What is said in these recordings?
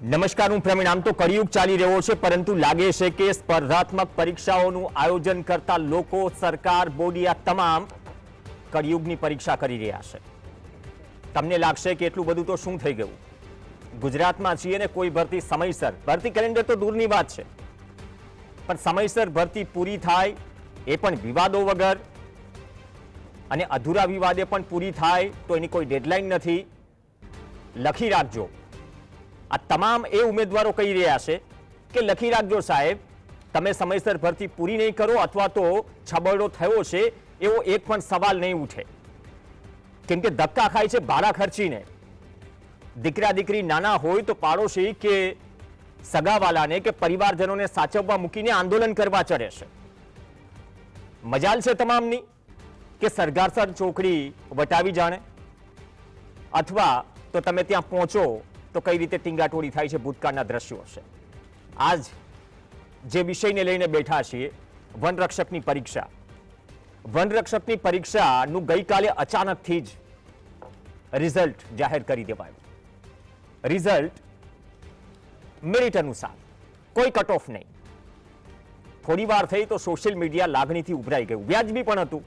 નમસ્કાર, હું પ્રવીણ. આમ તો કળિયુગ ચાલી રહ્યો છે, પરંતુ લાગે છે કે સ્પર્ધાત્મક પરીક્ષાઓનું આયોજન કરતા લોકો, સરકાર, બોડી આ તમામ કળિયુગની પરીક્ષા કરી રહ્યા છે. તમને લાગશે કે એટલું બધું તો શું થઈ ગયું? ગુજરાતમાં છીએ ને કોઈ ભરતી સમયસર, ભરતી કેલેન્ડર તો દૂરની વાત છે, પણ સમયસર ભરતી પૂરી થાય એ પણ વિવાદો વગર, અને અધૂરા વિવાદે પણ પૂરી થાય તો એની કોઈ ડેડલાઇન નથી. લખી રાખજો. આ તમામ એ ઉમેદવારો કહી રહ્યા છે કે લખી રાખજો સાહેબ, તમે સમયસર ભરતી પૂરી નહીં કરો અથવા તો છબરડો થયો છે એવો એક પણ સવાલ નહીં ઉઠે. કેમ કે ધક્કા ખાય છે ભાડા ખર્ચીને. દીકરા દીકરી નાના હોય તો પાડોશી કે સગાવાલાને કે પરિવારજનોને સાચવવા મૂકીને આંદોલન કરવા ચડે છે. મજાલ છે તમામની કે સરગાસર ચોકડી વટાવી જાણે, અથવા તો તમે ત્યાં પહોંચો તો કઈ રીતે ટીંગાટોળી થાય છે ભૂતકાળના દ્રશ્યો હશે. આજ જે વિષયને લઈને બેઠા છીએ, વનરક્ષકની પરીક્ષા. વનરક્ષકની પરીક્ષાનું ગઈકાલે અચાનકથી જ રિઝલ્ટ જાહેર કરી દેવાયું. રિઝલ્ટ મેરિટ અનુસાર, કોઈ કટ ઓફ નહીં. થોડી વાર થઈ તો સોશિયલ મીડિયા લાગણીથી ઉભરાઈ ગયું. વ્યાજબી પણ હતું.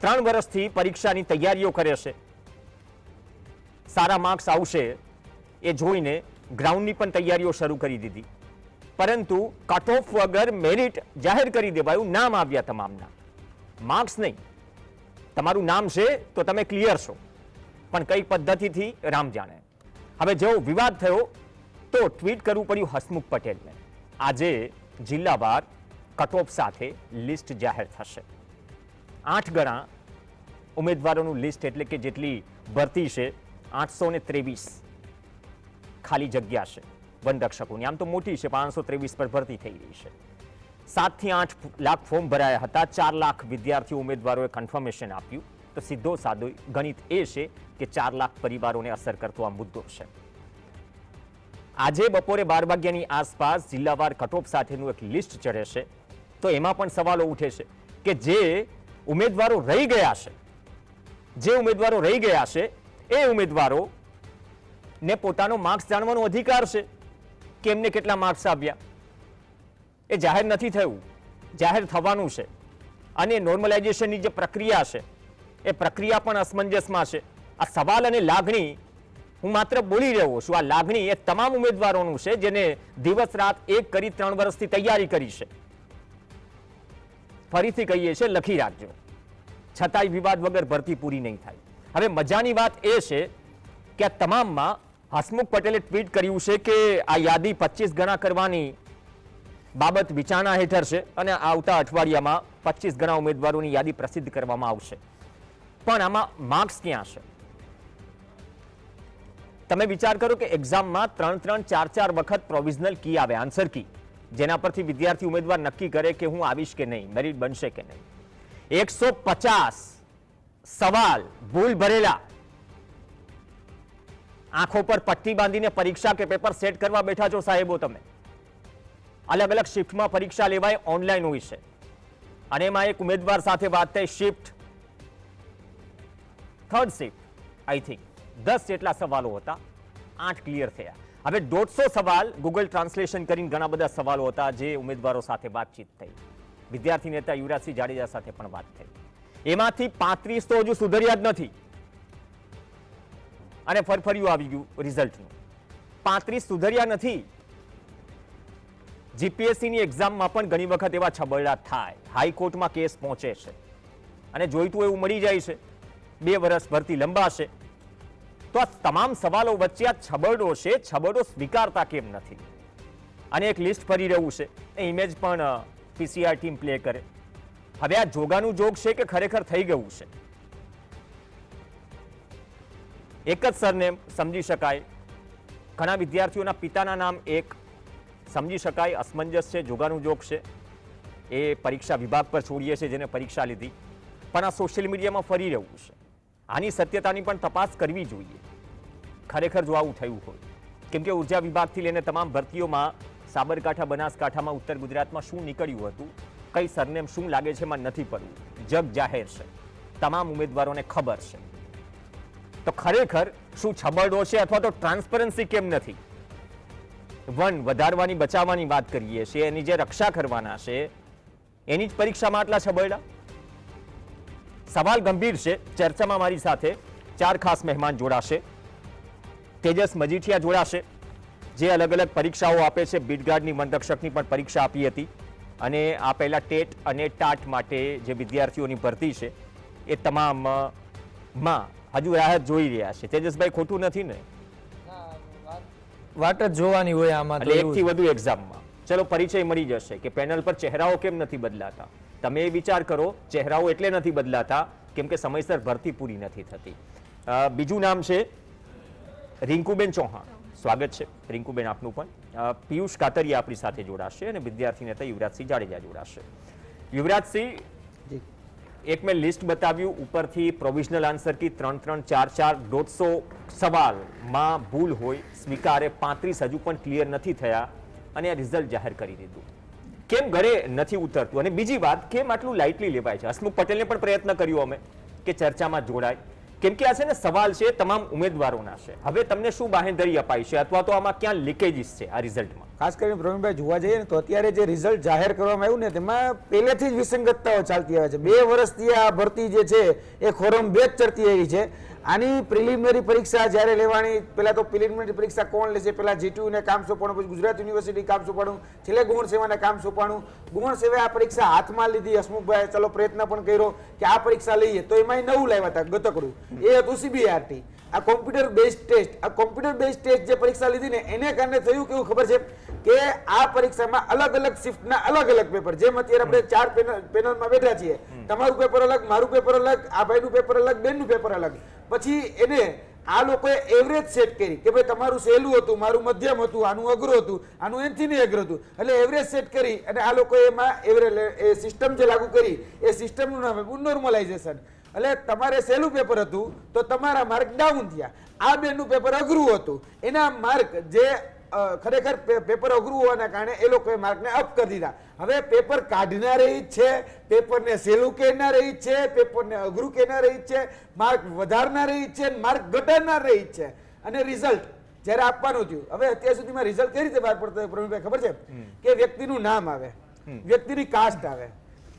3 વર્ષથી પરીક્ષાની તૈયારીઓ કરે છે, સારા માર્ક્સ આવશે એ જોઈને ગ્રાઉન્ડની પણ તૈયારીઓ શરૂ કરી દીધી. પરંતુ કટ ઓફ વગર મેરિટ જાહેર કરી દેવાયું. નામ આવ્યા તમામના, માર્ક્સ નહીં. તમારું નામ છે તો તમે ક્લિયર છો, પણ કઈ પદ્ધતિથી રામ જાણે. હવે જેવો વિવાદ થયો તો ટ્વીટ કરવું પડ્યું હસમુખ પટેલને. આજે જિલ્લાવાર કટ ઓફ સાથે લિસ્ટ જાહેર થશે. 8 ગણા ઉમેદવારોનું લિસ્ટ, એટલે કે જેટલી ભરતી છે 823 ખાલી જગ્યા છે વનરક્ષકોની. આમ તો મોટી છે, 523 પર ભરતી થઈ રહી છે. 7 થી 8 લાખ ફોર્મ ભરાયા હતા. 4 લાખ વિદ્યાર્થીઓ ઉમેદવારોએ કન્ફર્મેશન આપ્યું. તો સીધો સાદો ગણિત એ છે કે 4 લાખ પરિવારોને અસર કરતો આ મુદ્દો છે. આજે બપોરે 12 વાગ્યાની આસપાસ જિલ્લાવાર કટઓફ સાથેનું એક લિસ્ટ ચડે છે. તો એમાં પણ સવાલો ઉઠે છે કે જે ઉમેદવારો રહી ગયા છે એ ઉમેદવારો ને પોતાનો માર્ક્સ જાણવાનો અધિકાર છે કે એમને કેટલા માર્ક્સ આવ્યા. એ જાહેર નથી થયું, જાહેર થવાનું છે. અને નોર્મલાઇઝેશનની જે પ્રક્રિયા છે એ પ્રક્રિયા પણ અસમંજસમાં છે. આ સવાલ અને લાગણી, હું માત્ર બોલી રહ્યો છું, આ લાગણી એ તમામ ઉમેદવારોનું છે જેને દિવસ રાત એક કરી 3 વર્ષથી તૈયારી કરી છે. ફરીથી કહીએ છીએ, લખી રાખજો. છતાંય વિવાદ વગર ભરતી પૂરી નહીં થાય. હવે મજાની વાત એ છે કે આ તમામમાં હસમુખ પટેલે ટ્વીટ કર્યું છે કે આ યાદી 25 ગણા કરવાની બાબત વિચારણા હેઠળ છે અને આવતા અઠવાડિયામાં 25 ગણા ઉમેદવારોની યાદી પ્રસિદ્ધ કરવામાં આવશે. પણ આમાં માર્ક્સ ક્યાં છે? તમે વિચાર કરો કે એક્ઝામમાં 3-3, 4-4 વખત પ્રોવિઝનલ કી આવે, આન્સર કી, જેના પરથી વિદ્યાર્થી ઉમેદવાર નક્કી કરે કે હું આવીશ કે નહીં, મેરિટ બનશે કે નહીં. 150 સવાલ ભૂલ ભરેલા. આંખો પર પટ્ટી બાંધીને પરીક્ષા કે પેપર સેટ કરવા બેઠા છો સાહેબો તમે. અલગ અલગ શિફ્ટમાં પરીક્ષા લેવાય, ઓનલાઈન હોય છે. અને એમાં એક ઉમેદવાર સાથે વાત થઈ, shift 3rd shift, I think 10 જેટલા સવાલો હતા, 8 ક્લિયર થયા. હવે 150 સવાલ ગૂગલ ટ્રાન્સલેશન કરીને ઘણા બધા સવાલો હતા જે ઉમેદવારો સાથે વાતચીત થઈ. વિદ્યાર્થી નેતા યુવરાજસિંહ જાડેજા સાથે પણ વાત થઈ. એમાંથી 35 તો હજુ સુધર્યા જ નથી અને ફરફરિયું આવી ગયું રિઝલ્ટનું. 35 સુધર્યા નથી. જીપીએસસીની એક્ઝામમાં પણ ઘણી વખત એવા છબરડા થાય, હાઈકોર્ટમાં કેસ પહોંચે છે અને જોઈતું એવું મળી જાય છે. 2 વર્ષ ભરતી લંબાશે. તો આ તમામ સવાલો વચ્ચે આ છબરડો છે, છબરડો સ્વીકારતા કેમ નથી? અને એક લિસ્ટ ફરી રહ્યું છે, એ ઇમેજ પણ પીસીઆર ટીમ પ્લે કરે. હવે આ જોગાનું જોગ છે કે ખરેખર થઈ ગયું છે? એક જ સરનેમ સમજી શકાય, ઘણા વિદ્યાર્થીઓના પિતાના નામ એક, સમજી શકાય અસમંજસ છે, જોગાનું જોગ છે. એ પરીક્ષા વિભાગ પર છોડીએ છે જેને પરીક્ષા લીધી. પણ આ સોશિયલ મીડિયામાં ફરી રહ્યું છે. આની સત્યતાની પણ તપાસ કરવી જોઈએ ખરેખર જો આવું થયું હોય. કેમ કે ઉર્જા વિભાગથી લઈને તમામ ભરતીઓમાં સાબરકાંઠા, બનાસકાંઠામાં, ઉત્તર ગુજરાતમાં શું નીકળ્યું હતું, કઈ સરનેમ શું લાગે છે એમાં નથી પડવું. જગ જાહેર છે, તમામ ઉમેદવારોને ખબર છે. તો ખરેખર શું છબરડો છે અથવા તો ટ્રાન્સપરન્સી કેમ નથી? વન વધારવાની બચાવવાની વાત કરીએ છીએ, એની જે રક્ષા કરવાના છે એની જ પરીક્ષામાં આટલા છબરડા? સવાલ ગંભીર છે. ચર્ચામાં મારી સાથે 4 ખાસ મહેમાન જોડાશે. તેજસ મજીઠિયા જોડાશે, જે અલગ અલગ પરીક્ષાઓ આપે છે. બીટગાર્ડની, વનરક્ષકની પણ પરીક્ષા આપી હતી અને આ પહેલા ટેટ અને ટાટ માટે જે વિદ્યાર્થીઓની ભરતી છે એ તમામમાં હજુ રાહત જોઈ રહ્યા છે. તેજસભાઈ, ખોટું નથી ને? વાટ જ જોવાની હોય આમાં તો. એટલે 1 થી વધુ એક્ઝામમાં ચલો પરિચય મળી જશે કે પેનલ પર ચહેરાઓ કેમ નથી બદલાતા. તમે એ વિચાર કરો, ચહેરાઓ એટલે નથી બદલાતા કેમ કે સમયસર ભરતી પૂરી નથી થતી. બીજું નામ છે રિંકુબેન ચૌહાણ. સ્વાગત છે રિંકુબેન આપનું પણ. પિયુષ કાતરિયા આપણી સાથે જોડાશે અને વિદ્યાર્થી નેતા યુવરાજસિંહ જાડેજા જોડાશે. યુવરાજસિંહ, એક મેં લિસ્ટ બતાવ્યું ઉપરથી પ્રોવિઝનલ આન્સર કી 3 3 4 4 150 સવાલમાં ભૂલ હોય સ્વીકારે 35 હજુ પણ ક્લિયર નથી થયા અને આ રિઝલ્ટ જાહેર કરી દીધું. કેમ ઘરે નથી ઉતરતું? અને બીજી વાત, કેમ આટલું લાઇટલી લેવાય છે? હસમુખ પટેલને પણ પ્રયત્ન કર્યો અમે કે ચર્ચામાં જોડાય, કેમ કે આ છે ને સવાલ છે તમામ ઉમેદવારોના છે. હવે તમને શું બાહેંધરી અપાઈ છે અથવા તો આમાં ક્યાં લીકેજીસ છે આ રિઝલ્ટમાં? ખાસ કરીને પ્રવીણભાઈ જોવા જઈએ ને તો અત્યારે જે રિઝલ્ટ જાહેર કરવામાં આવ્યું ને તેમાં પહેલેથી જ વિસંગતતાઓ ચાલતી આવે છે. 2 વર્ષથી આ ભરતી જે છે એ ખોરમભેદ ચડતી આવી છે. આની પ્રિલિમિનરી પરીક્ષા જ્યારે લેવાની, પહેલા તો પ્રિલિમિનરી પરીક્ષા કોણ લેશે? પહેલા જીટીયુ ને કામ સોંપવાનું, પછી ગુજરાત યુનિવર્સિટી કામ સોંપવાનું, છેલ્લે ગૌણ સેવાને કામ સોંપવાનું. ગૌણ સેવાએ આ પરીક્ષા હાથમાં લીધી. હસમુખભાઈ ચલો પ્રયત્ન પણ કર્યો કે આ પરીક્ષા લઈએ, તો એમાં નવું લાવ્યા હતા ગતકડું, એ હતું CBRT. આ કોમ્પ્યુટર બેઝડ ટેસ્ટ. આ કોમ્પ્યુટર બેઝડ ટેસ્ટ જે પરીક્ષા લીધી ને એને કારણે થયું કેવું ખબર છે કે આ પરીક્ષામાં અલગ અલગ શિફ્ટના અલગ અલગ પેપર, જેમ અત્યારે આપણે 4 પેનલમાં બેઠા છીએ, તમારું પેપર અલગ, મારું પેપર અલગ, આ ભાઈનું પેપર અલગ, બેનનું પેપર અલગ. પછી એને આ લોકોએ એવરેજ સેટ કરી કે ભાઈ તમારું સહેલું હતું, મારું મધ્યમ હતું, આનું અઘરું હતું, આનું એનથી નહીં અઘરું હતું, એટલે એવરેજ સેટ કરી અને આ લોકોએ એમાં એવરેજ એ સિસ્ટમ જે લાગુ કરી એ સિસ્ટમનું નામ આપ્યું નોર્મલાઇઝેશન. એટલે તમારે સહેલું પેપર હતું તો તમારા માર્ક ડાઉન થયા. આ બેનનું પેપર અઘરું હતું, એના માર્ક જે ખરેખર પેપર અઘરું હોવાના કારણે એ લોકોએ માર્કને અપ કરી દીધા. હવે પેપર કાઢનારી જ છે, પેપરને સહેલું કહેનારી જ છે, પેપરને અઘરું કહેનારી જ છે, માર્ક વધારનારી જ છે, માર્ક ઘટાડનારી જ છે. અને રિઝલ્ટ જ્યારે આપવાનું થયું, હવે અત્યાર સુધીમાં રિઝલ્ટ કઈ રીતે બહાર પડતો હોય પ્રવીણભાઈ ખબર છે? કે વ્યક્તિનું નામ આવે, વ્યક્તિની કાસ્ટ આવે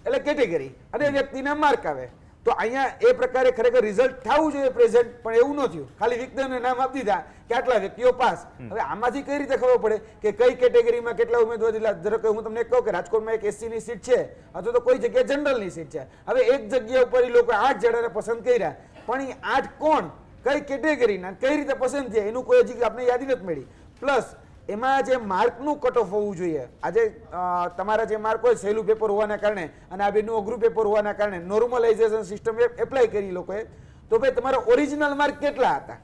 એટલે કેટેગરી, અને વ્યક્તિના માર્ક આવે. તો અહીંયા એ પ્રકારે ખરેખર રિઝલ્ટ થવું જોઈએ પ્રેઝન્ટ, પણ એવું ન થયું. ખાલી વ્યક્તિઓને નામ આપી દીધા કે આટલા વ્યક્તિઓ પાસ. હવે આમાંથી કઈ રીતે ખબર પડે કે કઈ કેટેગરીમાં કેટલા ઉમેદવાર દીધા? ધારો કે હું તમને કહું કે રાજકોટમાં એક SC ની સીટ છે અથવા તો કોઈ જગ્યાએ જનરલની સીટ છે. હવે એક જગ્યા ઉપર એ લોકો 8 જણાને પસંદ કર્યા, પણ એ 8 કોણ, કઈ કેટેગરીના, કઈ રીતે પસંદ થયા એનું કોઈ હજી આપણે યાદી નથી મળી. પ્લસ એમાં જે માર્કનું કટ ઓફ હોવું જોઈએ. આજે તમારા જે માર્ક હોય સહેલું પેપર હોવાના કારણે અને આ બેનું અઘરું પેપર હોવાના કારણે નોર્મલાઇઝેશન સિસ્ટમ એપ્લાય કરી લોકોએ, તો ભાઈ તમારા ઓરિજિનલ માર્ક કેટલા હતા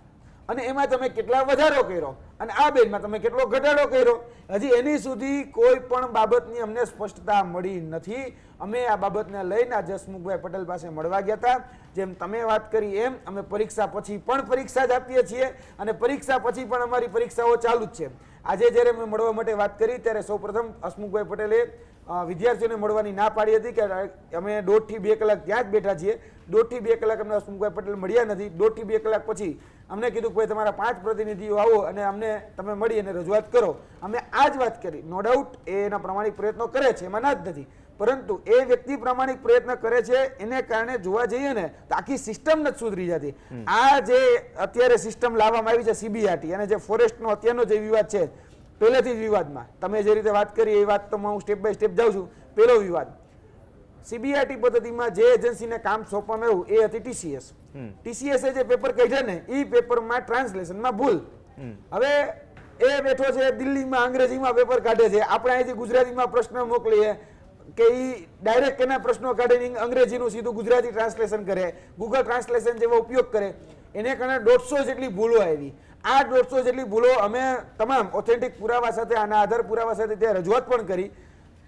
અને એમાં તમે કેટલા વધારો કર્યો અને આ બેનમાં તમે કેટલો ઘટાડો કર્યો, હજી એની સુધી કોઈ પણ બાબતની અમને સ્પષ્ટતા મળી નથી. અમે આ બાબતને લઈને આજે હસમુખભાઈ પટેલ પાસે મળવા ગયા હતા. જેમ તમે વાત કરી એમ અમે પરીક્ષા પછી પણ પરીક્ષા જ આપીએ છીએ અને પરીક્ષા પછી પણ અમારી પરીક્ષાઓ ચાલુ જ છે. આજે જ્યારે અમે મળવા માટે વાત કરી ત્યારે સૌપ્રથમ હસમુખભાઈ પટેલે વિદ્યાર્થીઓને મળવાની ના પાડી હતી કે અમે 1.5 થી 2 કલાક ત્યાં જ બેઠા છીએ. 1.5 થી 2 કલાક અમને હસમુખભાઈ પટેલ મળ્યા નથી. 1.5 થી 2 કલાક પછી અમને કીધું કે ભાઈ તમારા 5 પ્રતિનિધિઓ આવો અને અમને તમે મળી અને રજૂઆત કરો. અમે આ જ વાત કરી. નો ડાઉટ એના પ્રામાણિક પ્રયત્નો કરે છે, એમાં ના જ નથી, પરંતુ એ વ્યક્તિ પ્રામાણિક પ્રયત્ન કરે છે એને કારણે જોવા જઈએ ને તો આખી સિસ્ટમ નથી સુધરી જતી. આ જે અત્યારે સિસ્ટમ લાવવામાં આવી છે CBRT અને જે ફોરેસ્ટનો અત્યારનો જે વિવાદ છે, પહેલેથી જ વિવાદમાં તમે જે રીતે વાત કરી એ વાત તો હું સ્ટેપ બાય સ્ટેપ જાઉં છું. પહેલો વિવાદ CBRT પદ્ધતિમાં જે એજન્સીને કામ સોંપવામાં આવ્યું એ હતી TCS. TCS જે પેપર કાઢ્યા ને એ પેપરમાં ટ્રાન્સલેશનમાં ભૂલ. હવે એ બેઠો છે દિલ્હીમાં અંગ્રેજીમાં પેપર કાઢે છે, આપણે અહીંથી ગુજરાતીમાં પ્રશ્ન મોકલીએ કે એ ડાયરેક્ટ એના પ્રશ્નો કાઢીને અંગ્રેજીનું સીધું ગુજરાતી ટ્રાન્સલેશન કરે, ગૂગલ ટ્રાન્સલેશન જેવો ઉપયોગ કરે, એને કારણે 150 જેટલી ભૂલો આવી. આ 150 જેટલી ભૂલો અમે તમામ ઓથેન્ટિક પુરાવા સાથે, આના આધાર પુરાવા સાથે ત્યાં રજૂઆત પણ કરી.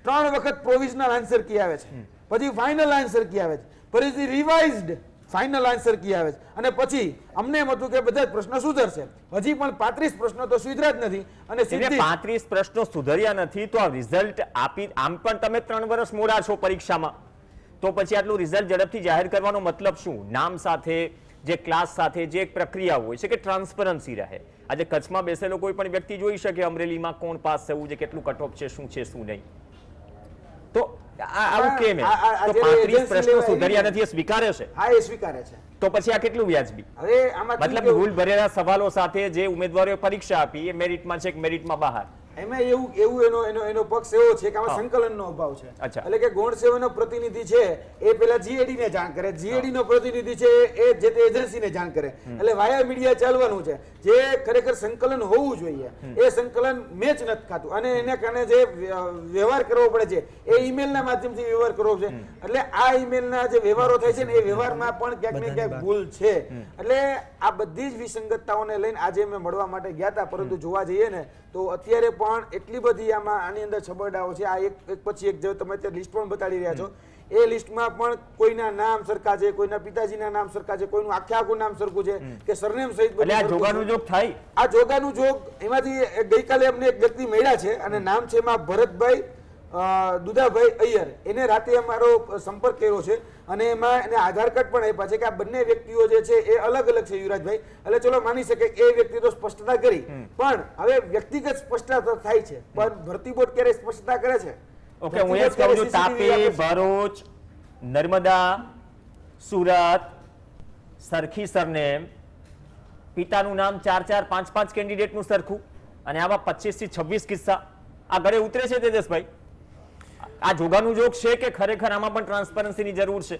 3 વખત પ્રોવિઝનલ આન્સર કી આવે છે, પછી ફાઇનલ આન્સર કી આવે છે, ફરીથી રિવાઇઝડ ફાઇનલ આન્સર કી આવે છે, અને પછી અમને એમ હતું કે બધા જ પ્રશ્નો સુધરશે. હજી પણ 35 પ્રશ્નો તો સુધર્યા જ નથી. અને 35 પ્રશ્નો સુધર્યા નથી તો આ રિઝલ્ટ આપી, આમ પણ તમે 3 વર્ષ મોડા છો પરીક્ષામાં, તો પછી આટલું રિઝલ્ટ ઝડપથી જાહેર કરવાનો મતલબ શું? નામ સાથે જે ક્લાસ સાથે જે એક પ્રક્રિયા હોય છે કે ટ્રાન્સપરન્સી રહે. આજે કચ્છમાં બેસેલો કોઈ પણ વ્યક્તિ જોઈ શકે અમરેલીમાં કોણ પાસ થવું છે, કેટલું કટ ઓફ છે, શું છે શું નહીં. તો આવું કેમ એમ? તો 35 પ્રશ્નો સુધર્યા નથી એ સ્વીકારે છે. હા, એ સ્વીકારે છે. તો પછી આ કેટલું વ્યાજબી? હવે આમાં મતલબ ભૂલ ભરેલા સવાલો સાથે જે ઉમેદવારોએ પરીક્ષા આપી એ મેરિટમાં છે કે મેરિટમાં બહાર? એમાં એવું એનો પક્ષ એવો છે કે આમાં સંકલનનો અભાવ છે. એટલે કે ગૌણ સેવાનો પ્રતિનિધિ છે એ પેલા જીએડી ને જાણ કરે, જીએડી નો પ્રતિનિધિ છે એ જે તે એજન્સીને જાણ કરે, એટલે વાયા મીડિયા ચાલવાનું છે. જે ખરેખર સંકલન હોવું જોઈએ એ સંકલન મેચ નથી ખાતું, અને એને કારણે જે વ્યવહાર કરવો પડે છે એ ઈમેલના માધ્યમથી વ્યવહાર કરવો છે. એટલે આ ઈમેલના જે વ્યવહારો થાય છે ને એ વ્યવહારમાં પણ ક્યાંક ને ક્યાંક ભૂલ છે. એટલે આ બધી જ વિસંગતતાઓને લઈને આજે અમે મળવા માટે ગયા હતા, પરંતુ જોવા જઈએ ને તો અત્યારે પણ એટલી બધી આની અંદર છબરડાઓ છે. આ એક પછી એક જે તમે અત્યારે લિસ્ટ પણ બતાડી રહ્યા છો એ લિસ્ટમાં પણ કોઈના નામ સરખા છે, કોઈના પિતાજીના નામ સરખા છે, કોઈનું આખું નામ સરખું છે કે સરનેમ સહિત. એટલે આ જોગાનું જોગ થાય. આ જોગાનું જોગ એમાંથી ગઈકાલે અમને એક વ્યક્તિ મળ્યા છે અને નામ છે એમાં ભરતભાઈ દુદાભાઈ અય્યર. એને રાતે અમારો સંપર્ક કર્યો છે અને એમાં એને આધાર કાર્ડ પણ આપ્યા છે કે આ બંને વ્યક્તિઓ જે છે એ અલગ અલગ છે યુવરાજભાઈ. એટલે ચલો માની શકે એ વ્યક્તિ તો સ્પષ્ટતા કરી, પણ હવે વ્યક્તિગત સ્પષ્ટતા થાય છે, પણ ભરતી બોર્ડ ક્યારે સ્પષ્ટતા કરે છે? ઓકે, હું એ જ કહું છું, તાપી, ભરૂચ, નર્મદા, સુરત, સરખી સરનેમ, પિતાનું નામ 4-4, 5-5 કેન્ડિડેટનું સરખું, અને આવા 25 થી 26 કિસ્સા આ ઘરે ઉતરે છે. તેજસભાઈ, આ જોગાનું જોગ છે કે ખરેખર આમાં પણ ટ્રાન્સપરન્સીની જરૂર છે?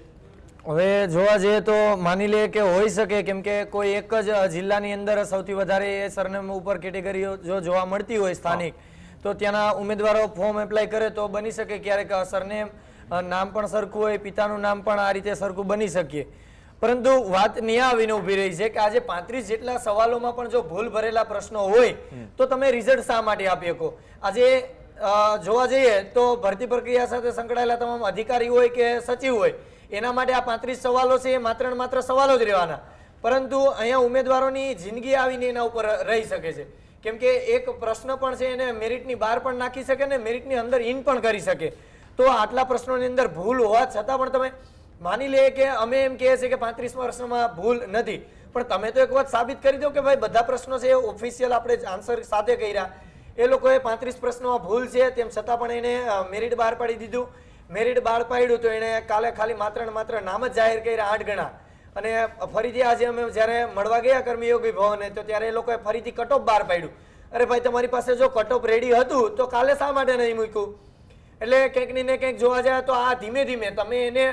હવે જોવા જઈએ તો માની લે કે હોઈ શકે, કેમ કે કોઈ એક જ જિલ્લાની અંદર સૌથી વધારે એ સરનેમ ઉપર કેટેગરીઓ જો જોવા મળતી હોય સ્થાનિક, તો ત્યાંના ઉમેદવારો ફોર્મ એપ્લાય કરે તો બની શકે ક્યારેક સરનેમ નામ પણ સરખું હોય, પિતાનું નામ પણ આ રીતે સરખું બની શકીએ. પરંતુ વાત ન્યા આવીને ઉભી રહી છે કે આજે 35 જેટલા સવાલોમાં પણ જો ભૂલ ભરેલા પ્રશ્નો હોય તો તમે રિઝલ્ટ શા માટે આપી શકો? આજે જોવા જઈએ તો ભરતી પ્રક્રિયા સાથે સંકળાયેલા તમામ અધિકારી હોય કે સચિવ હોય એના માટે આ 35 સવાલો છે એ માત્ર ને માત્ર સવાલો જ રહેવાના, પરંતુ અહીંયા ઉમેદવારોની જિંદગી આવીને એના ઉપર રહી શકે છે. કેમ કે એક પ્રશ્ન પણ છે એને મેરિટની બહાર પણ નાખી શકે ને મેરિટની અંદર ઇન પણ કરી શકે. તો આટલા પ્રશ્નોની અંદર ભૂલ હોવા છતાં પણ તમે માની લે કે અમે એમ કહીએ છીએ કે 35 પ્રશ્નોમાં ભૂલ નથી, પણ તમે તો એક વાત સાબિત કરી દો કે ભાઈ બધા પ્રશ્નો છે એ ઓફિશિયલ આપણે આન્સર સાથે કર્યા. એ લોકોએ 35 પ્રશ્નોમાં ભૂલ છે તેમ છતાં પણ એને મેરિટ બહાર પાડી દીધું. મેરિટ બહાર પાડ્યું તો એને કાલે ખાલી માત્ર ને માત્ર નામ જ જાહેર કર્યા 8 ગણા. અને ફરીથી આજે અમે જ્યારે મળવા ગયા કર્મયોગી ભવને તો ત્યારે એ લોકોએ ફરીથી કટઓફ બહાર પાડ્યું. અરે ભાઈ, તમારી પાસે જો કટઓફ રેડી હતું તો કાલે શા માટે નહીં મૂક્યું? એટલે કંઈક ને કંઈક જોવા જાય તો આ ધીમે ધીમે તમે એને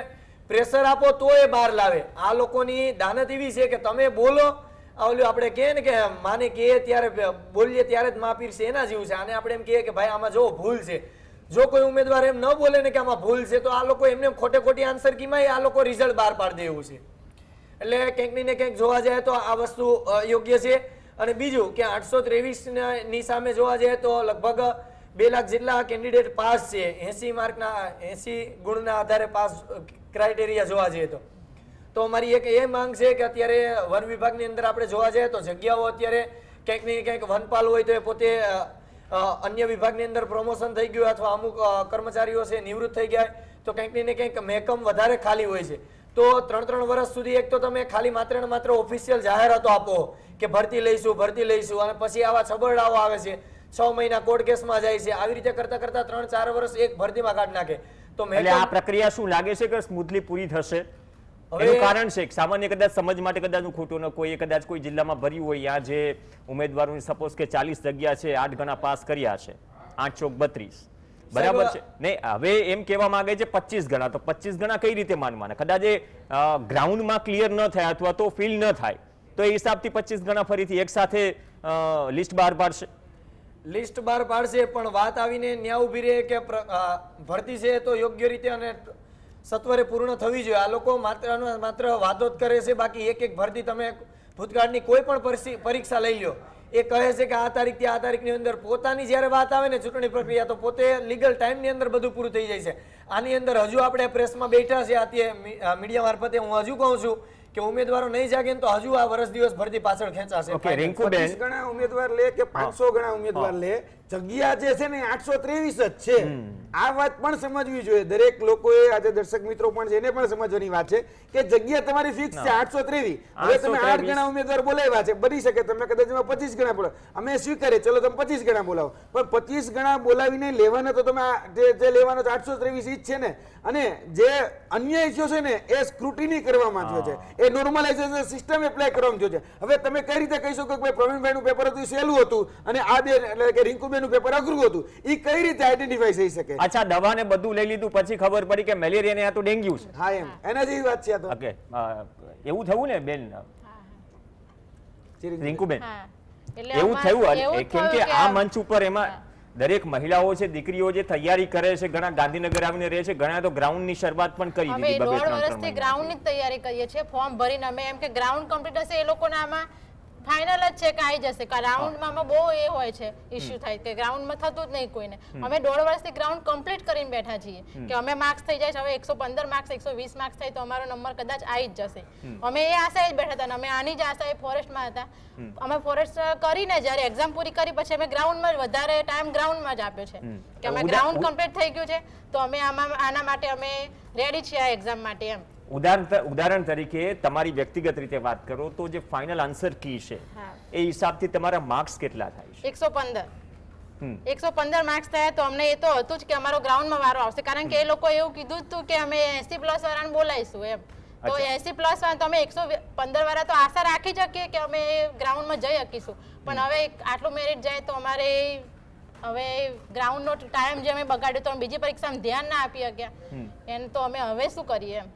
પ્રેશર આપો તો એ બહાર લાવે. આ લોકોની દાનત એવી છે કે તમે બોલો, ઓલું આપણે કહે ને કે માને કહે ત્યારે બોલીએ ત્યારે જ મા પીરસે, એના જેવું છે. આને આપણે એમ કહીએ કે ભાઈ આમાં જો ભૂલ છે. જો કોઈ ઉમેદવાર એમ ન બોલે ને કે આમાં ભૂલ છે તો આ લોકો એમને ખોટે ખોટી આન્સર કીમાં આ લોકો રિઝલ્ટ બહાર પાડી દે એવું છે. એટલે કંઈક ને કંઈક જોવા જાય તો આ વસ્તુ યોગ્ય છે. અને બીજું કે 823 ની સામે જોવા જાય તો લગભગ 2 લાખ જેટલા કેન્ડિડેટ પાસ છે. 80 માર્કના 80 ગુણના આધારે પાસ ક્રાઇટેરિયા જોવા જઈએ તો અમારી એક એ માંગ છે કે અત્યારે વન વિભાગની અંદર આપણે જોવા જઈએ તો જગ્યાઓ અત્યારે ક્યાંક ને ક્યાંક વનપાલ હોય તો એ પોતે અન્ય વિભાગની અંદર પ્રમોશન થઈ ગયું અથવા અમુક કર્મચારીઓ છે નિવૃત્ત થઈ ગયા તો કંઈક ને કંઈક મહેકમ વધારે ખાલી હોય છે. તો 3-3 વર્ષ સુધી એક તો તમે ખાલી માત્ર ને માત્ર ઓફિશિયલ જાહેરાતો આપો કે ભરતી લઈશું અને પછી આવા છબરડાઓ આવે છે, 6 મહિના કોર્ટ કેસમાં જાય છે. આવી રીતે કરતા કરતા 3-4 વર્ષ એક ભરતીમાં કાઢી નાખે. તો આ પ્રક્રિયા શું લાગે છે કે સ્મૂથલી પૂરી થશે? એનું કારણ છે સામાન્ય કદાચ સમજ માટે કદાચ ખોટું ન કોઈ કદાચ કોઈ જિલ્લામાં ભર્યું હોય, ત્યાં જે ઉમેદવારોની સપોઝ કે 40 જગ્યા છે 8 ગણા પાસ કર્યા છે, 8 ચોક 32, બરાબર છે નહીં? હવે એમ કહેવા માંગે છે 25 ગણા, તો 25 ગણા કઈ રીતે માનવાના? કદાચ એ ગ્રાઉન્ડમાં ક્લિયર ન થાય અથવા તો ફીલ ન થાય તો એ હિસાબથી 25 ગણા ફરીથી એક સાથે લિસ્ટ બહાર પાડશે. લિસ્ટ બહાર પાડશે, પણ વાત આવીને ન્યા ઉભી રહે કે ભરતી છે તો યોગ્ય રીતે અને સત્વરે પૂર્ણ થવી જોઈએ. આ લોકો માત્ર વાતો જ કરે છે, બાકી એક ભરતી તમે ભૂતકાળની કોઈ પણ પરીક્ષા લઈ લો, એ કહે છે કે આ તારીખથી આ તારીખની અંદર પોતાની જ્યારે વાત આવે ને ચૂંટણી પ્રક્રિયા તો પોતે લીગલ ટાઈમની અંદર બધું પૂરું થઈ જાય છે. આની અંદર હજુ આપણે પ્રેસમાં બેઠા છે અત્યારે મીડિયા મારફતે હું હજુ કહું છું કે ઉમેદવારો નહીં જાગે તો હજુ આ વર્ષ દિવસ ભરતી પાછળ ખેંચાશે. 25 ગણા ઉમેદવાર લે કે 500 ગણા ઉમેદવાર લે, જગ્યા જે છે ને 823 જ છે. આ વાત પણ સમજવી જોઈએ દરેક લોકોએ. આજે દર્શક મિત્રો પણ છે એને પણ સમજવાની વાત છે કે જગ્યા તમારી ફિક્સ છે 823. હવે તમે 8 ગણા ઉમેદવાર બોલાવ્યા છે, બની શકે તમે કદાચ 25 ગણા બોલાવો, અમે સ્વીકારે ચલો તમે 25 ગણા બોલાવો, પણ 25 ગણા બોલાવીને લેવાના તો તમે જે લેવાનો 823 ઈ જ છે ને. અને જે અન્યાય થયો છે ને એ સ્ક્રુટિની કરવામાં થયો છે, એ નોર્મલાઇઝેશન સિસ્ટમ એપ્લાય કરવામાં થયો છે. હવે તમે કઈ રીતે કહી શકો કે પ્રવીણભાઈ નું પેપર હતું એ સહેલું હતું અને આ બે એટલે કે રિંકુબેન નું પેપર અઘરું હતું, એ કઈ રીતે આઈડેન્ટિફાઈ થઈ શકે? અચ્છા, દવા ને બધું લઈ લીધું પછી ખબર પડી કે મેલેરિયા ને આ તો ડેન્ગ્યુ છે. હા, એમ એના જેવી વાત છે. આ તો ઓકે, એવું થયું ને બેન રિંકુબેન, એવું થયું કેમ કે આ મંચ ઉપર એમાં દરેક મહિલાઓ છે, દીકરીઓ જે તૈયારી કરે છે, ઘણા ગાંધીનગર આવીને રહે છે, ઘણા તો ગ્રાઉન્ડ ની શરૂઆત પણ કરી દીધી. અમે 1.5 વર્ષથી ગ્રાઉન્ડ ની તૈયારી કરીએ છીએ, ફોર્મ ભરીને. અમે એમ કે ગ્રાઉન્ડ કમ્પ્લીટ હશે એ લોકોના આમાં ફાઇનલ જ છે કે આવી જશે. ગ્રાઉન્ડમાં બહુ એ હોય છે, ઇશ્યુ થાય કે ગ્રાઉન્ડમાં થતું જ નહીં કોઈને. અમે 1.5 વર્ષથી ગ્રાઉન્ડ કમ્પ્લીટ કરીને બેઠા છીએ કે અમે માર્ક્સ થઈ જાય છે. હવે 115 માર્ક્સ 120 માર્ક્સ થાય તો અમારો નંબર કદાચ આવી જ જશે. અમે એ આશાએ જ બેઠા હતા અને અમે આની જ આશાએ ફોરેસ્ટમાં હતા. અમે ફોરેસ્ટ કરીને જ્યારે એક્ઝામ પૂરી કરી પછી અમે ગ્રાઉન્ડમાં વધારે ટાઈમ ગ્રાઉન્ડમાં જ આપ્યો છે કે અમે ગ્રાઉન્ડ કમ્પ્લીટ થઈ ગયું છે તો અમે આના માટે અમે રેડી છીએ આ એક્ઝામ માટે. એમ ઉદાહરણ તરીકે તમારી વ્યક્તિગત રીતે વાત કરો તો જે ફાઇનલ આન્સર કી છે એ હિસાબથી તમારા માર્ક્સ કેટલા થાય છે? 115 માર્ક્સ થયા તો અમને એ તો હતું જ કે અમારો ગ્રાઉન્ડમાં વારો આવશે, કારણ કે એ લોકો એવું કીધું હતું કે અમે 80 પ્લસ વાળાને બોલાવીશું એમ. તો 80 પ્લસ વાળા તો અમે 115 વાળા તો આશા રાખી શકીએ કે અમે ગ્રાઉન્ડમાં જઈ શકીશું, પણ હવે આટલું મેરિટ જાય તો અમારે હવે ગ્રાઉન્ડનો ટાઈમ જે અમે બગાડ્યો તો અમે બીજી પરીક્ષામાં ધ્યાન ના આપી શક્યા એને તો અમે હવે શું કરીએ એમ.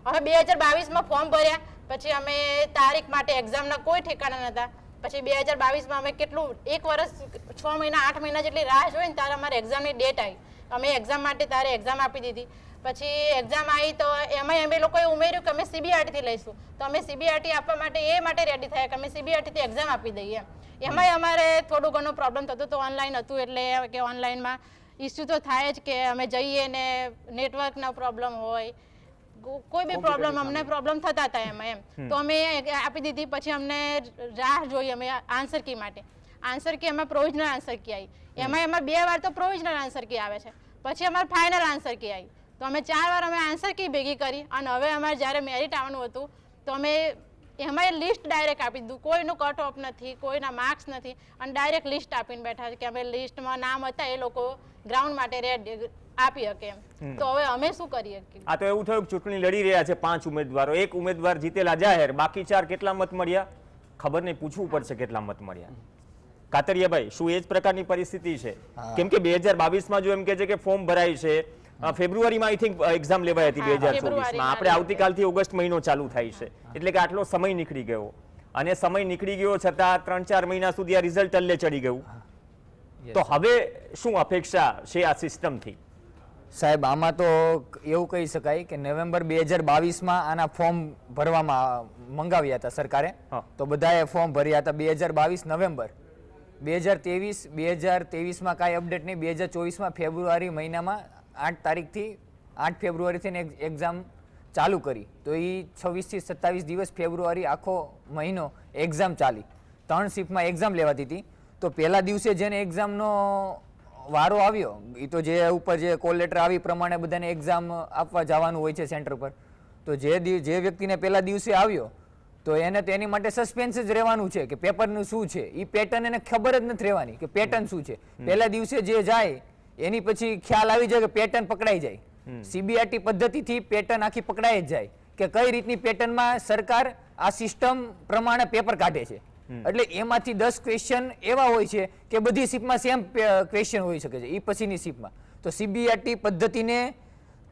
હવે 2022માં ફોર્મ ભર્યા પછી અમે તારીખ માટે એક્ઝામના કોઈ ઠેકાણા નતા. પછી 2022માં અમે કેટલું 1 વર્ષ 6 મહિના 8 મહિના જેટલી રાહ જોઈ ને ત્યારે અમારે એક્ઝામની ડેટ આવી. અમે એક્ઝામ માટે તારે એક્ઝામ આપી દીધી. પછી એક્ઝામ આવી તો એમાં અમે લોકોએ ઉમેર્યું કે અમે CBRT થી લઈશું, તો અમે CBRT આપવા માટે એ માટે રેડી થયા કે અમે CBRT થી એક્ઝામ આપી દઈએ. એમાંય અમારે થોડું ઘણું પ્રોબ્લેમ થતો તો ઓનલાઈન હતું એટલે કે ઓનલાઈનમાં ઇસ્યુ તો થાય જ કે અમે જઈએ ને નેટવર્કનો પ્રોબ્લેમ હોય, કોઈ બી પ્રોબ્લેમ અમને પ્રોબ્લેમ થતા હતા એમાં એમ. તો અમે આપી દીધી. પછી અમને રાહ જોઈ અમે આન્સર કી માટે. આન્સર કી એમાં પ્રોવિઝનલ આન્સર કી આવી, એમાં 2 વાર તો પ્રોવિઝનલ આન્સર કી આવે છે, પછી અમારે ફાઇનલ આન્સર કી આવી. તો અમે 4 વાર અમે આન્સર કી ભેગી કરી અને હવે અમારે જ્યારે મેરિટ આવવાનું હતું તો અમે એમાં લિસ્ટ ડાયરેક્ટ આપી દીધું. કોઈનું કટ ઓફ નથી, કોઈના માર્ક્સ નથી અને ડાયરેક્ટ લિસ્ટ આપીને બેઠા છે કે અમે લિસ્ટમાં નામ હતા એ લોકો ગ્રાઉન્ડ માટે રેડ આપી શકે એમ. તો હવે અમે શું કરીએ? આ તો એવું થયું ચૂંટણી લડી રહ્યા છે 5 ઉમેદવારો, એક ઉમેદવાર જીતેલા જાહેર, બાકી 4 કેટલા મત મળ્યા ખબર નહીં, પૂછવું પડશે કેટલા મત મળ્યા. કાતરિયાભાઈ, શું એ જ પ્રકારની પરિસ્થિતિ છે? કેમ કે 2022માં જો એમ કે છે કે ફોર્મ ભરાય છે, ફેબ્રુઆરીમાં આઈ થિંક એક્ઝામ લેવાઈ હતી 2024માં, આપણે આવતીકાલથી ઓગસ્ટ મહિનો ચાલુ થાય છે, એટલે કે આટલો સમય નીકળી ગયો. અને સમય નીકળી ગયો છતાં 3-4 મહિના સુધી આ રિઝલ્ટ ટલ્લે ચડી ગયું. તો હવે શું અપેક્ષા છે આ સિસ્ટમથી? સાહેબ, આમાં તો એવું કહી શકાય કે નવેમ્બર 2022માં આના ફોર્મ ભરવામાં મંગાવ્યા હતા સરકારે, તો બધાએ ફોર્મ ભર્યા હતા 2022 નવેમ્બર. 2023માં કાંઈ અપડેટ નહીં. 2024માં ફેબ્રુઆરી મહિનામાં 8 ફેબ્રુઆરીથી એક્ઝામ ચાલુ કરી, તો એ 26 થી 27 દિવસ ફેબ્રુઆરી આખો મહિનો એક્ઝામ ચાલી. 3 શિફ્ટમાં એક્ઝામ લેવાતી હતી. તો પહેલા દિવસે જેને એક્ઝામનો વારો આવ્યો એ તો જે ઉપર જે કોલ લેટર આવી પ્રમાણે બધાને એક્ઝામ આપવા જવાનું હોય છે સેન્ટર પર. તો જે વ્યક્તિને પહેલા દિવસે આવ્યો તો એને તો એની માટે સસ્પેન્સ જ રહેવાનું છે કે પેપરનું શું છે, એ પેટર્ન એને ખબર જ નથી રહેવાની કે પેટર્ન શું છે. પહેલા દિવસે જે જાય એની પછી ખ્યાલ આવી જાય કે પેટર્ન પકડાઈ જાય. CBRT પદ્ધતિથી પેટર્ન આખી પકડાઈ જ જાય કે કઈ રીતની પેટર્નમાં સરકાર આ સિસ્ટમ પ્રમાણે પેપર કાઢે છે. એટલે એમાંથી 10 ક્વેશ્ચન એવા હોય છે કે બધી શિફ્ટમાં સેમ ક્વેશ્ચન હોઈ શકે છે એ પછીની શિફ્ટમાં. તો CBRT પદ્ધતિને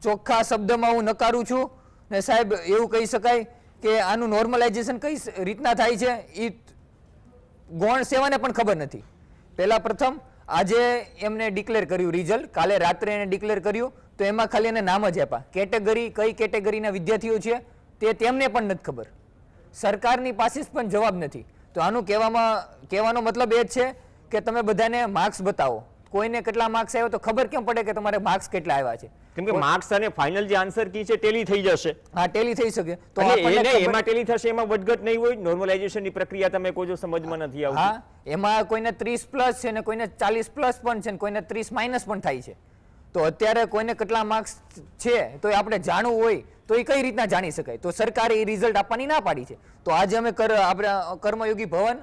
ચોખ્ખા શબ્દમાં હું નકારું છું ને સાહેબ એવું કહી શકાય કે આનું નોર્મલાઇઝેશન કઈ રીતના થાય છે એ ગૌણ સેવાને પણ ખબર નથી. પહેલા પ્રથમ આજે એમને ડિક્લેર કર્યું રિઝલ્ટ, કાલે રાત્રે એને ડિક્લેર કર્યું, તો એમાં ખાલી એને નામ જ આપ્યા. કેટેગરી કઈ કેટેગરીના વિદ્યાર્થીઓ છે તે તેમને પણ નથી ખબર. સરકારની પાસે પણ જવાબ નથી. તો આનું કહેવાનો મતલબ એ જ છે કે તમે બધાને માર્ક્સ બતાવો. કોઈને કેટલા માર્ક્સ આવ્યો તો ખબર કેમ પડે કે તમારે માર્ક્સ કેટલા આવ્યા છે? કેમ કે માર્ક્સ અને ફાઇનલ જે આન્સર કી છે ટેલી થઈ જશે. હા ટેલી થઈ શકે તો એટલે આપણને એને ખબર- એમાં ટેલી થશે, એમાં વધઘટ નહીં હોય. નોર્મલાઇઝેશનની પ્રક્રિયા તમે કોઈ જો સમજમાં નથી આવતી. હા એમાં કોઈને 30 પ્લસ છે ને કોઈને 40 પ્લસ પણ છે ને કોઈને 30 માઇનસ પણ થાય છે. તો અત્યારે કોઈને કેટલા માર્ક્સ છે તો એ આપણે જાણવું હોય તો એ કઈ રીતના જાણી શકાય? તો સરકારે એ રિઝલ્ટ આપવાની ના પાડી છે. તો આજે અમે આપણે કર્મયોગી ભવન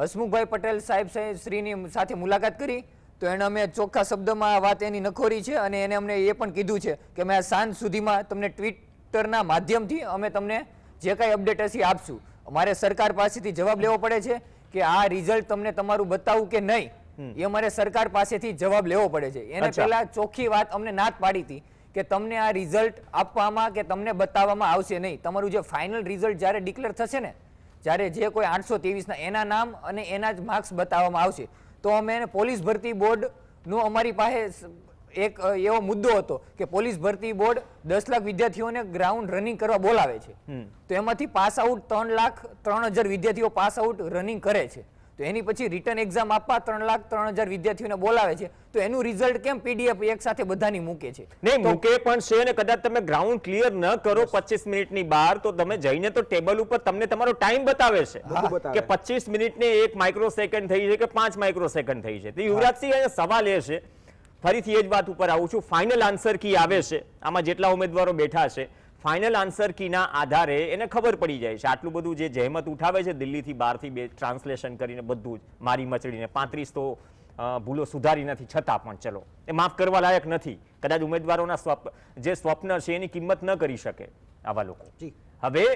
હસમુખભાઈ પટેલ સાહેબ શ્રીની સાથે મુલાકાત કરી તો એને અમે ચોખ્ખા શબ્દમાં આ વાત એની નખોરી છે અને એને અમને એ પણ કીધું છે કે અમે આ સાંજ સુધીમાં તમને ટ્વિટરના માધ્યમથી અમે તમને જે કાંઈ અપડેટ હશે એ આપશું. અમારે સરકાર પાસેથી જવાબ લેવો પડે છે કે આ રિઝલ્ટ તમને તમારું બતાવવું કે નહીં, એ અમારે સરકાર પાસેથી જવાબ લેવો પડે છે. એને અચ્છા. પહેલા ચોખ્ખી વાત અમને ના જ પાડી હતી કે તમને આ રિઝલ્ટ આપવામાં કે તમને બતાવવામાં આવશે નહીં. તમારું જે ફાઇનલ રિઝલ્ટ જ્યારે ડિક્લેર થશે ને, જ્યારે જે કોઈ 823 ના એના નામ અને એના જ માર્ક્સ બતાવવામાં આવશે. તો અમે એને પોલીસ ભરતી બોર્ડનો અમારી પાસે એક એવો મુદ્દો હતો કે પોલીસ ભરતી બોર્ડ 10 લાખ વિદ્યાર્થીઓને ગ્રાઉન્ડ રનિંગ કરવા બોલાવે છે. તો એમાંથી પાસ આઉટ 3,03,000 વિદ્યાર્થીઓ પાસ આઉટ રનિંગ કરે છે. તો એની પછી રિટર્ન એક્ઝામ આપવા 3,03,000 વિદ્યાર્થીઓને બોલાવે છે. તો એનું રિઝલ્ટ કેમ પીડીએફ એક સાથે બધાની મૂકે છે? નહીં મૂકે પણ છે ને કદાચ તમે ગ્રાઉન્ડ ક્લિયર ન કરો 25 મિનિટની બહાર તો તમે જઈને તો ટેબલ ઉપર તમને તમારો ટાઈમ બતાવે છે બધું બતાવે. કે 25 મિનિટને 1 માઇક્રોસેકન્ડ થઈ છે કે 5 માઇક્રોસેકન્ડ થઈ છે. તો યુવરાજસિંહ અહીંયા સવાલ એ છે, ફરીથી એ જ વાત ઉપર આવું છું, ફાઇનલ આન્સર કી આવે છે, આમાં જેટલા ઉમેદવારો બેઠા છે ફાઇનલ આન્સર કીના આધારે એને ખબર પડી જાય છે. આટલું બધું જે જહેમત ઉઠાવે છે દિલ્હીથી બહારથી બે ટ્રાન્સલેશન કરીને બધું જ મારી મચડીને 35 તો ભૂલો સુધારી નથી છતાં પણ ચલો એ માફ કરવા લાયક નથી. કદાચ ઉમેદવારોના જે સ્વપ્ન છે એની કિંમત ન કરી શકે આવા લોકો. હવે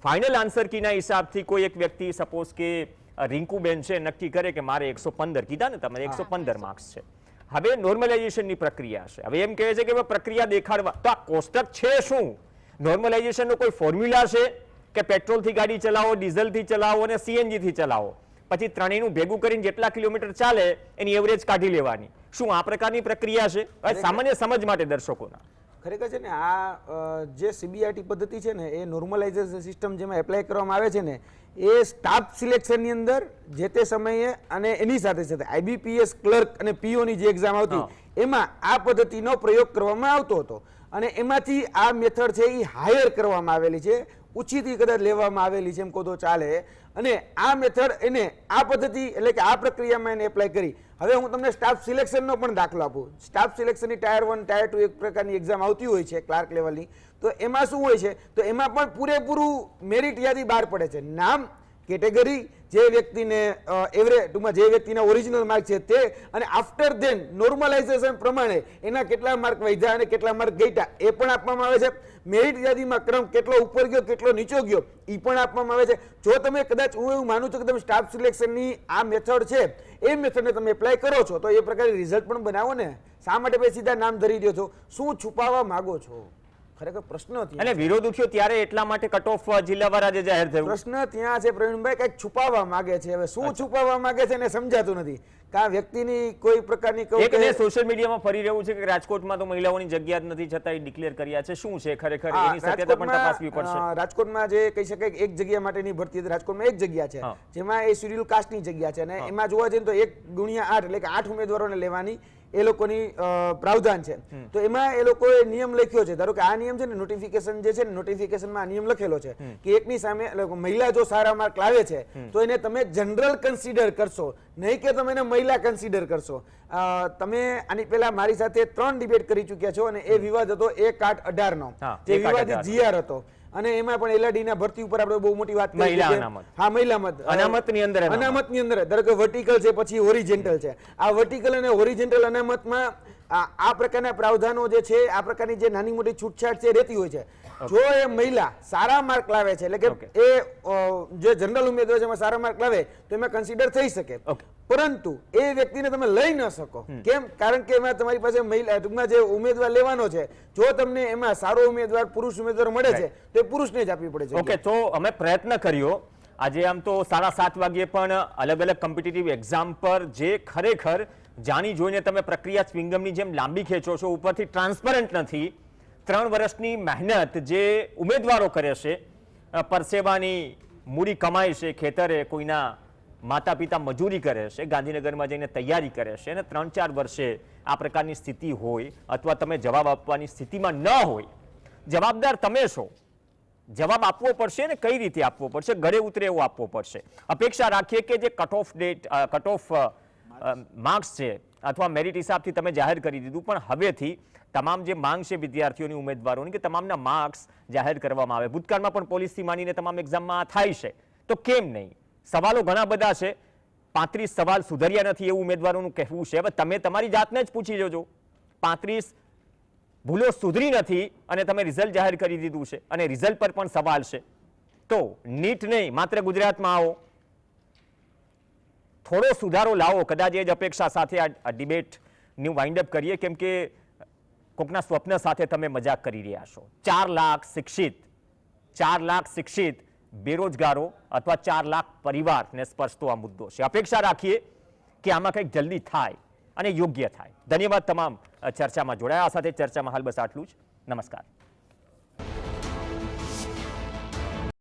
ફાઇનલ આન્સર કીના હિસાબથી કોઈ એક વ્યક્તિ સપોઝ કે રિંકુબેન છે નક્કી કરે કે મારે 115 કીધા ને તમે 115 માર્ક્સ છે. હવે નોર્મલાઇઝેશનની પ્રક્રિયા છે. હવે એમ કહે છે કે પ્રક્રિયા દેખાડવા તો આ કોષ્ટક છે શું? નોર્મલાઇઝેશનનો કોઈ ફોર્મ્યુલા છે કે પેટ્રોલથી ગાડી ચલાવો, ડીઝલથી ચલાવો અને સીએનજીથી ચલાવો, પછી ત્રણેયનું ભેગું કરીને જેટલા કિલોમીટર ચાલે એની એવરેજ કાઢી લેવાની? શું આ પ્રકારની પ્રક્રિયા છે? સામાન્ય સમજ માટે દર્શકોના ખરેખર છે ને આ જે સીબીઆરટી પદ્ધતિ છે ને એ નોર્મલાઇઝેશન સિસ્ટમ જેમાં એપ્લાય કરવામાં આવે છે ને એ સ્ટાફ સિલેક્શનની અંદર જે તે સમયે અને એની સાથે સાથે આઈબીપીએસ ક્લર્ક અને પીઓની જે એક્ઝામ આવતી એમાં આ પદ્ધતિનો પ્રયોગ કરવામાં આવતો હતો અને એમાંથી આ મેથડ છે એ હાયર કરવામાં આવેલી છે, ઉછીથી કદાચ લેવામાં આવેલી છે એમ કહો તો ચાલે. અને આ મેથડ એને આ પદ્ધતિ એટલે કે આ પ્રક્રિયામાં એને એપ્લાય કરી. હવે હું તમને સ્ટાફ સિલેક્શનનો પણ દાખલો આપું. સ્ટાફ સિલેક્શનની ટાયર 1 ટાયર 2 એક પ્રકારની એક્ઝામ આવતી હોય છે ક્લાર્ક લેવલની. તો એમાં શું હોય છે તો એમાં પણ પૂરેપૂરું મેરિટ યાદી બહાર પડે છે. નામ, કેટેગરી, જે વ્યક્તિને એવરેજ ટૂંકમાં જે વ્યક્તિના ઓરિજિનલ માર્ક છે તે, અને આફ્ટર ધેન નોર્મલાઇઝેશન પ્રમાણે એના કેટલા માર્ક વધ્યા અને કેટલા માર્ક ઘટ્યા એ પણ આપવામાં આવે છે. મેરિટ યાદીમાં ક્રમ કેટલો ઉપર ગયો કેટલો નીચો ગયો એ પણ આપવામાં આવે છે. જો તમે કદાચ હું એવું માનું છું કે તમે સ્ટાફ સિલેક્શનની આ મેથડ છે એ મેથડને તમે એપ્લાય કરો છો તો એ પ્રકારે રિઝલ્ટ પણ બનાવો ને. શા માટે પછી સીધા નામ ધરી દો છો? શું છુપાવવા માંગો છો? ખરેખર પ્રશ્ન અને વિરોધ ઉઠ્યો ત્યારે એટલા માટે કટ ઓફ જિલ્લાવાર આજે જાહેર થયું. પ્રશ્ન ત્યાં છે પ્રવીણભાઈ, કંઈક છુપાવવા માંગે છે. હવે શું છુપાવવા માંગે છે એને સમજાતું નથી. કા વ્યક્તિની કોઈ પ્રકારની સોશિયલ મીડિયામાં ફરી રહ્યું છે કે રાજકોટમાં તો મહિલાઓની જગ્યા જ નથી છતાં ડિક્લેર કર્યા છે. શું છે ખરેખર એની સત્યતા પણ તપાસવી પડશે. રાજકોટમાં જે કહી શકાય એક જગ્યા માટેની ભરતી હતી. રાજકોટમાં એક જગ્યા છે જેમાં એ શેડ્યુલ કાસ્ટની જગ્યા છે અને એમાં જોવા જઈએ તો 1/8 એટલે કે 8 ઉમેદવારોને લેવાની એ લોકોની પ્રાવધાન છે. તો એમાં એ લોકોએ નિયમ લખ્યો છે. ધારો કે આ નિયમ છે ને નોટિફિકેશન જે છે ને નોટિફિકેશનમાં આ નિયમ લખેલો છે કે એકની સામે મહિલા જો સારા માર્ક લાવે છે તો એને તમે જનરલ કન્સિડર કરશો, નહીં કે તમે એને મહિલા કન્સિડર કરશો. તમે આની પહેલા મારી સાથે 3 ડિબેટ કરી ચૂક્યા છો અને એ વિવાદ હતો 1/8/18 નો જે વિવાદિત જીઆર હતો. અને એમાં પણ એલઆરડી ના ભરતી ઉપર આપણે બહુ મોટી વાત કરી. હા, મહિલા મત અનામતની અંદર ધારો કે વર્ટિકલ છે પછી હોરિજેન્ટલ છે. આ વર્ટિકલ અને હોરિજેન્ટલ અનામતમાં આ પ્રકારના પ્રાવધાનો જે છે આ પ્રકારની જે નાની મોટી છૂટછાટ છે રહેતી હોય છે. જો એ મહિલા સારા માર્ક લાવે છે એટલે કે એ જે જનરલ ઉમેદવાર છે એમાં સારા માર્ક લાવે તો એમાં કન્સિડર થઈ શકે, પરંતુ એ વ્યક્તિને તમે લઈ ન શકો. કેમ? કારણ કે એમાં તમારી પાસે મહિલા ટૂંકમાં જે ઉમેદવાર લેવાનો છે જો તમને એમાં સારો ઉમેદવાર પુરુષ ઉમેદવાર મળે છે તો એ પુરુષને જ આપવી પડે છે. ઓકે, તો અમે પ્રયત્ન કર્યો આજે આમ તો 7:30 વાગ્યે પણ અલગ અલગ કોમ્પિટિટિવ એક્ઝામ પર જે ખરેખર જાણી જોઈને તમે પ્રક્રિયા સ્વિંગમની જેમ લાંબી ખેંચો છો, ઉપરથી ટ્રાન્સપરન્ટ નથી. 3 વર્ષની મહેનત જે ઉમેદવારો કરે છે, પરસેવાની મૂડી કમાય છે, ખેતરે કોઈના માતા પિતા મજૂરી કરે છે, ગાંધીનગરમાં જઈને તૈયારી કરે છે અને 3-4 વર્ષે આ પ્રકારની સ્થિતિ હોય અથવા તમે જવાબ આપવાની સ્થિતિમાં ન હોય, જવાબદાર તમે છો, જવાબ આપવો પડશે ને કઈ રીતે આપવો પડશે, ગળે ઉતરે એવો આપવો પડશે. અપેક્ષા રાખીએ કે જે કટ ઓફ માર્ક્સ છે અથવા મેરિટ હિસાબથી તમે જાહેર કરી દીધું, પણ હવેથી તમામ જે માંગ છે વિદ્યાર્થીઓની, ઉમેદવારોની, કે તમામના માર્ક્સ જાહેર કરવામાં આવે. ભૂતકાળમાં પણ પોલીસથી માંડીને તમામ એક્ઝામમાં થાય છે, તો કેમ નહીં? સવાલો ઘણા બધા છે, 35 સવાલ સુધર્યા નથી એવું ઉમેદવારોનું કહેવું છે. હવે તમે તમારી જાતને જ પૂછી જોજો, 35 ભૂલો સુધરી નથી અને તમે રિઝલ્ટ જાહેર કરી દીધું છે અને રિઝલ્ટ પર પણ સવાલ છે, તો નીટ નહીં, માત્ર ગુજરાતમાં આવો, થોડો સુધારો લાવો. કદાચ એ જ અપેક્ષા સાથે આ ડિબેટનું વાઇન્ડ અપ કરીએ, કેમ કે કોકના સ્વપ્ન સાથે તમે મજાક કરી રહ્યા છો. 4 લાખ શિક્ષિત બેરોજગારો અથવા 4 લાખ પરિવારને સ્પર્શતો આ મુદ્દો છે. અપેક્ષા રાખીએ કે આમાં કંઈક જલ્દી થાય અને યોગ્ય થાય. ધન્યવાદ તમામ ચર્ચામાં જોડાયા. આ સાથે ચર્ચામાં હાલ બસ આટલું જ. નમસ્કાર.